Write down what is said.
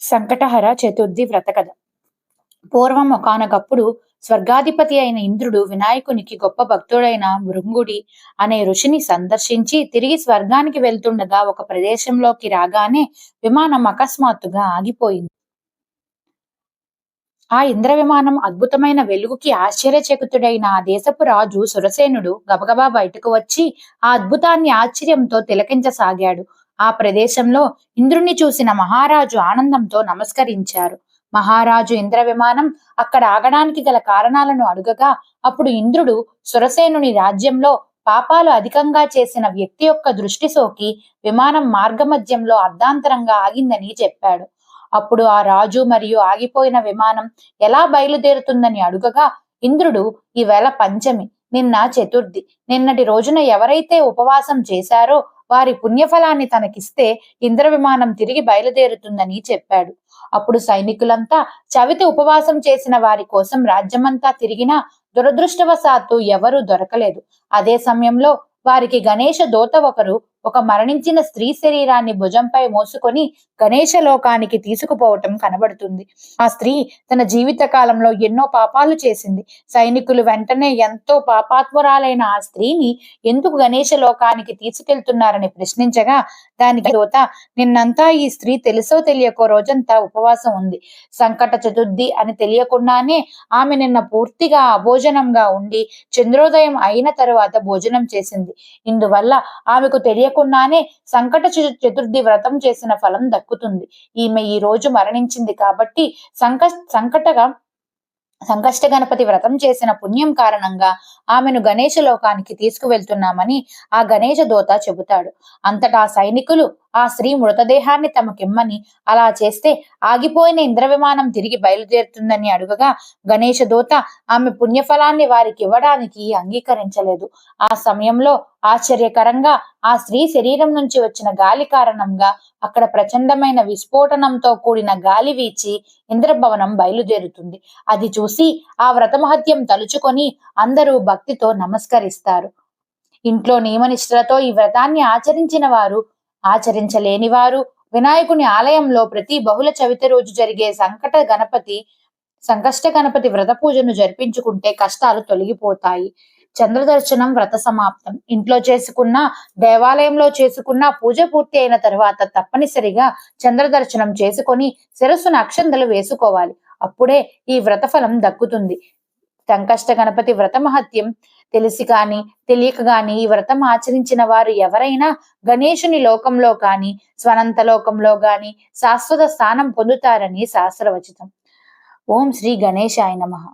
సంకటహర చతుర్థి వ్రతకథ. పూర్వం ఒకానొకప్పుడు స్వర్గాధిపతి అయిన ఇంద్రుడు వినాయకునికి గొప్ప భక్తుడైన భృంగుడి అనే ఋషిని సందర్శించి తిరిగి స్వర్గానికి వెళ్తుండగా ఒక ప్రదేశంలోకి రాగానే విమానం అకస్మాత్తుగా ఆగిపోయింది. ఆ ఇంద్ర విమానం అద్భుతమైన వెలుగుకి ఆశ్చర్యచకితుడైన ఆ దేశపు రాజు సురసేనుడు గబగబా బయటకు వచ్చి ఆ అద్భుతాన్ని ఆశ్చర్యంతో తిలకించసాగాడు. ఆ ప్రదేశంలో ఇంద్రుణ్ణి చూసిన మహారాజు ఆనందంతో నమస్కరించారు. మహారాజు ఇంద్ర విమానం అక్కడ ఆగడానికి గల కారణాలను అడుగగా అప్పుడు ఇంద్రుడు సురసేనుని రాజ్యంలో పాపాలు అధికంగా చేసిన వ్యక్తి యొక్క దృష్టి సోకి విమానం మార్గమధ్యంలో అర్ధాంతరంగా ఆగిందని చెప్పాడు. అప్పుడు ఆ రాజు మరియు ఆగిపోయిన విమానం ఎలా బయలుదేరుతుందని అడుగగా ఇంద్రుడు, ఈవేళ పంచమి, నిన్న చతుర్థి, నిన్నటి రోజున ఎవరైతే ఉపవాసం చేశారో వారి పుణ్యఫలాన్ని తనకిస్తే ఇంద్ర విమానం తిరిగి బయలుదేరుతుందని చెప్పాడు. అప్పుడు సైనికులంతా చవితి ఉపవాసం చేసిన వారి కోసం రాజ్యమంతా తిరిగినా దురదృష్టవశాత్తు ఎవరూ దొరకలేదు. అదే సమయంలో వారికి గణేష దూత ఒకరు ఒక మరణించిన స్త్రీ శరీరాన్ని భుజంపై మోసుకొని గణేష లోకానికి తీసుకుపోవటం కనబడుతుంది. ఆ స్త్రీ తన జీవిత కాలంలో ఎన్నో పాపాలు చేసింది. సైనికులు వెంటనే ఎంతో పాపాత్మురాలైన ఆ స్త్రీని ఎందుకు గణేష లోకానికి తీసుకెళ్తున్నారని ప్రశ్నించగా దానికి దూత, నిన్నంతా ఈ స్త్రీ తెలుసో తెలియకో రోజంతా ఉపవాసం ఉంది. సంకట చతుర్థి అని తెలియకుండానే ఆమె నిన్న పూర్తిగా అభోజనంగా ఉండి చంద్రోదయం అయిన తరువాత భోజనం చేసింది. ఇందువల్ల ఆమెకు తెలియకుండానే సంకట చతుర్థి వ్రతం చేసిన ఫలం దక్కుతుంది. ఈమె ఈ రోజు మరణించింది కాబట్టి సంకష్ట గణపతి వ్రతం చేసిన పుణ్యం కారణంగా ఆమెను గణేష లోకానికి తీసుకువెళ్తున్నామని ఆ గణేష దూత చెబుతాడు. అంతటా సైనికులు ఆ స్త్రీ మృతదేహాన్ని తమకిమ్మని, అలా చేస్తే ఆగిపోయిన ఇంద్ర విమానం తిరిగి బయలుదేరుతుందని అడుగగా గణేష దూత ఆమె పుణ్యఫలాన్ని వారికి ఇవ్వడానికి అంగీకరించలేదు. ఆ సమయంలో ఆశ్చర్యకరంగా ఆ స్త్రీ శరీరం నుంచి వచ్చిన గాలి కారణంగా అక్కడ ప్రచండమైన విస్ఫోటనంతో కూడిన గాలి వీచి ఇంద్రభవనం బయలుదేరుతుంది. అది చూసి ఆ వ్రతమహత్యం తలుచుకొని అందరూ భక్తితో నమస్కరిస్తారు. ఇంట్లో నియమనిష్టలతో ఈ వ్రతాన్ని ఆచరించిన వారు, ఆచరించలేని వారు వినాయకుని ఆలయంలో ప్రతి బహుళ చవితి రోజు జరిగే సంకష్ట గణపతి వ్రత పూజను జరిపించుకుంటే కష్టాలు తొలగిపోతాయి. చంద్రదర్శనం వ్రత సమాప్తం. ఇంట్లో చేసుకున్న, దేవాలయంలో చేసుకున్న పూజ పూర్తి అయిన తర్వాత తప్పనిసరిగా చంద్రదర్శనం చేసుకొని శిరస్సును అక్షంతలు వేసుకోవాలి. అప్పుడే ఈ వ్రత ఫలం దక్కుతుంది. సంకష్ట గణపతి వ్రత మహత్యం తెలిసి గాని తెలియక గాని ఈ వ్రతం ఆచరించిన వారు ఎవరైనా గణేశుని లోకంలో కాని స్వనంత లోకంలో గాని శాశ్వత స్థానం పొందుతారని శాస్త్రవచితం. ఓం శ్రీ గణేశాయ నమః.